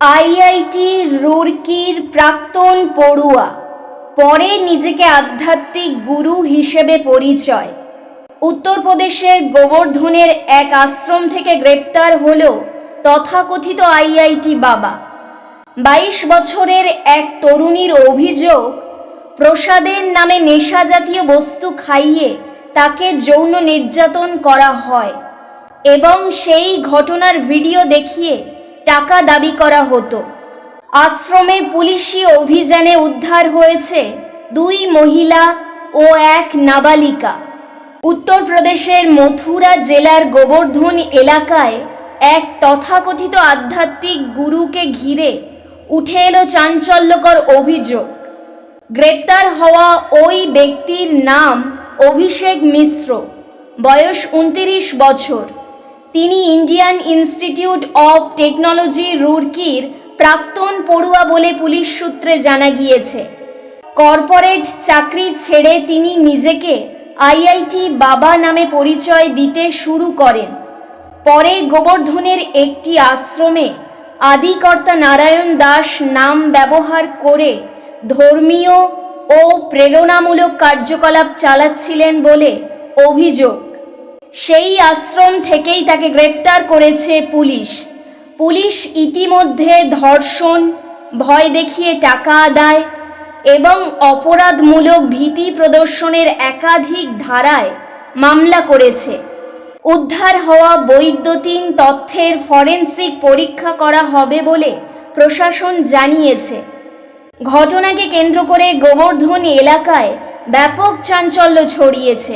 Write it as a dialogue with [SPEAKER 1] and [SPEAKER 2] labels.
[SPEAKER 1] IIT রুরকির প্রাক্তন পড়ুয়া, পরে নিজেকে আধ্যাত্মিক গুরু হিসেবে পরিচয়। উত্তরপ্রদেশের গোবর্ধনের এক আশ্রম থেকে গ্রেপ্তার হল তথাকথিত আইআইটি বাবা। 22 বছরের এক তরুণীর অভিযোগ, প্রসাদের নামে নেশা জাতীয় বস্তু খাইয়ে তাকে যৌন নির্যাতন করা হয় এবং সেই ঘটনার ভিডিও দেখিয়ে টাকা দাবি করা হতো। আশ্রমে পুলিশি অভিযানে উদ্ধার হয়েছে 2 মহিলা ও 1 নাবালিকা। উত্তরপ্রদেশের মথুরা জেলার গোবর্ধন এলাকায় এক তথাকথিত আধ্যাত্মিক গুরুকে ঘিরে উঠে এলো চাঞ্চল্যকর অভিযোগ। গ্রেপ্তার হওয়া ওই ব্যক্তির নাম অভিষেক মিশ্র, বয়স 29 বছর। তিনি ইন্ডিয়ান ইনস্টিটিউট অব টেকনোলজি রুরকির প্রাক্তন পড়ুয়া বলে পুলিশ সূত্রে জানা গিয়েছে। কর্পোরেট চাকরি ছেড়ে তিনি নিজেকে আইআইটি বাবা নামে পরিচয় দিতে শুরু করেন। পরে গোবর্ধনের একটি আশ্রমে আদিকর্তা নারায়ণ দাস নাম ব্যবহার করে ধর্মীয় ও প্রেরণামূলক কার্যকলাপ চালাচ্ছিলেন বলে অভিযোগ। সেই আশ্রম থেকেই তাকে গ্রেপ্তার করেছে পুলিশ ইতিমধ্যে ধর্ষণ, ভয় দেখিয়ে টাকা আদায় এবং অপরাধমূলক ভীতি প্রদর্শনের একাধিক ধারায় মামলা করেছে। উদ্ধার হওয়া বৈদ্যুতিন তথ্যের ফরেনসিক পরীক্ষা করা হবে বলে প্রশাসন জানিয়েছে। ঘটনাকে কেন্দ্র করে গোবর্ধন এলাকায় ব্যাপক চাঞ্চল্য ছড়িয়েছে।